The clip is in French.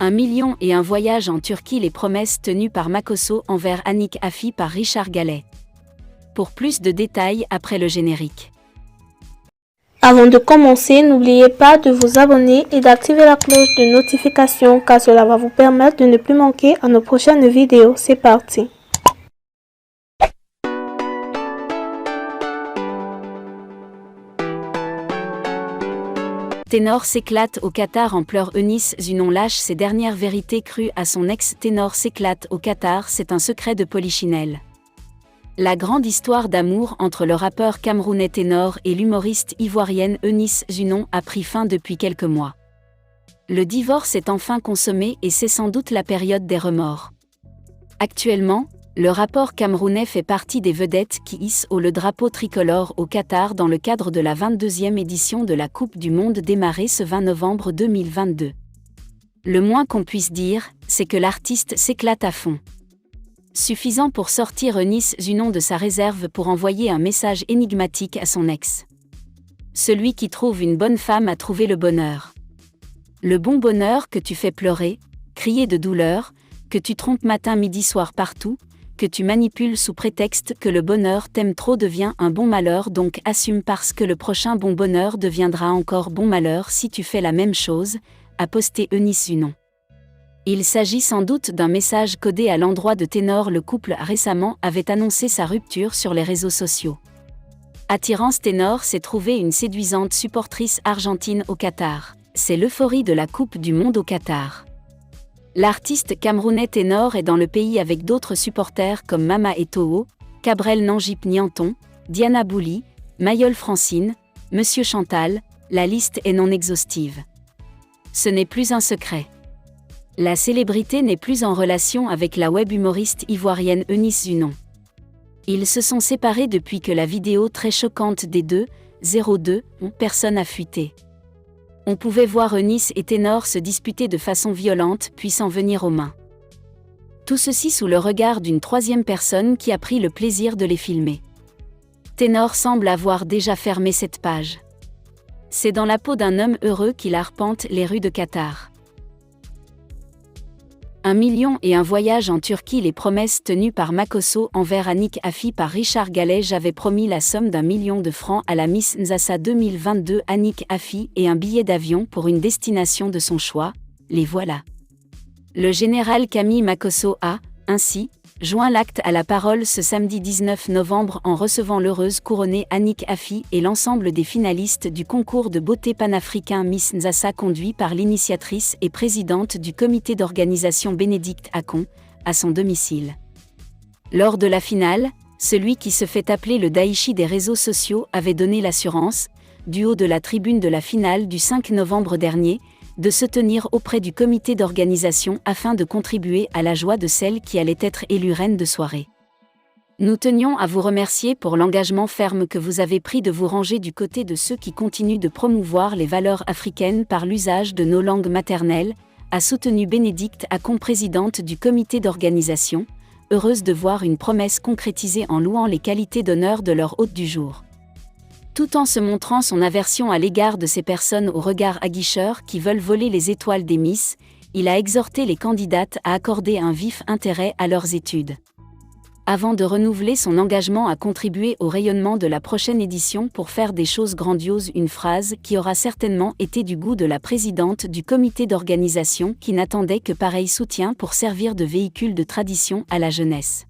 1 million et un voyage en Turquie, les promesses tenues par Makosso envers Annick Affi par Richard Gallet. Pour plus de détails après le générique. Avant de commencer, n'oubliez pas de vous abonner et d'activer la cloche de notification car cela va vous permettre de ne plus manquer à nos prochaines vidéos. C'est parti! Ténor s'éclate au Qatar en pleurs. Eunice Zunon lâche ses dernières vérités crues à son ex. Ténor s'éclate au Qatar, c'est un secret de Polichinelle. La grande histoire d'amour entre le rappeur camerounais Ténor et l'humoriste ivoirienne Eunice Zunon a pris fin depuis quelques mois. Le divorce est enfin consommé et c'est sans doute la période des remords. Actuellement, le rappeur camerounais fait partie des vedettes qui hissent haut le drapeau tricolore au Qatar dans le cadre de la 22e édition de la Coupe du Monde démarrée ce 20 novembre 2022. Le moins qu'on puisse dire, c'est que l'artiste s'éclate à fond. Suffisant pour sortir Eunice Zunon de sa réserve pour envoyer un message énigmatique à son ex. Celui qui trouve une bonne femme a trouvé le bonheur. Le bon bonheur que tu fais pleurer, crier de douleur, que tu trompes matin, midi, soir partout, que tu manipules sous prétexte que le bonheur t'aime trop devient un bon malheur, donc assume parce que le prochain bon bonheur deviendra encore bon malheur si tu fais la même chose, a posté Eunice Zunon. Il s'agit sans doute d'un message codé à l'endroit de Ténor. Le couple récemment avait annoncé sa rupture sur les réseaux sociaux. Attirance, Ténor s'est trouvé une séduisante supportrice argentine au Qatar. C'est l'euphorie de la Coupe du Monde au Qatar. L'artiste camerounais Ténor est dans le pays avec d'autres supporters comme Mama Eto'o, Cabrel Nangip Nianton, Diana Bouli, Mayol Francine, Monsieur Chantal, la liste est non exhaustive. Ce n'est plus un secret. La célébrité n'est plus en relation avec la web humoriste ivoirienne Eunice Zunon. Ils se sont séparés depuis que la vidéo très choquante des deux, 02, personnes a fuité. On pouvait voir Eunice et Ténor se disputer de façon violente puis s'en venir aux mains. Tout ceci sous le regard d'une troisième personne qui a pris le plaisir de les filmer. Ténor semble avoir déjà fermé cette page. C'est dans la peau d'un homme heureux qu'il arpente les rues de Qatar. 1 million et un voyage en Turquie, les promesses tenues par Makosso envers Annick Affi par Richard Gallet. J'avais promis la somme d'1 million de francs à la Miss Nzassa 2022 Annick Affi et un billet d'avion pour une destination de son choix, les voilà. Le général Camille Makosso a, ainsi, joint l'acte à la parole ce samedi 19 novembre en recevant l'heureuse couronnée Annick Affi et l'ensemble des finalistes du concours de beauté panafricain Miss Nzassa conduit par l'initiatrice et présidente du comité d'organisation Bénédicte Akon, à son domicile. Lors de la finale, celui qui se fait appeler le Daichi des réseaux sociaux avait donné l'assurance, du haut de la tribune de la finale du 5 novembre dernier, de se tenir auprès du comité d'organisation afin de contribuer à la joie de celle qui allait être élue reine de soirée. Nous tenions à vous remercier pour l'engagement ferme que vous avez pris de vous ranger du côté de ceux qui continuent de promouvoir les valeurs africaines par l'usage de nos langues maternelles, a soutenu Bénédicte Akon, présidente du comité d'organisation, heureuse de voir une promesse concrétisée en louant les qualités d'honneur de leur hôte du jour. Tout en se montrant son aversion à l'égard de ces personnes au regard aguicheur qui veulent voler les étoiles des Miss, il a exhorté les candidates à accorder un vif intérêt à leurs études. Avant de renouveler son engagement à contribuer au rayonnement de la prochaine édition pour faire des choses grandioses, une phrase qui aura certainement été du goût de la présidente du comité d'organisation qui n'attendait que pareil soutien pour servir de véhicule de tradition à la jeunesse.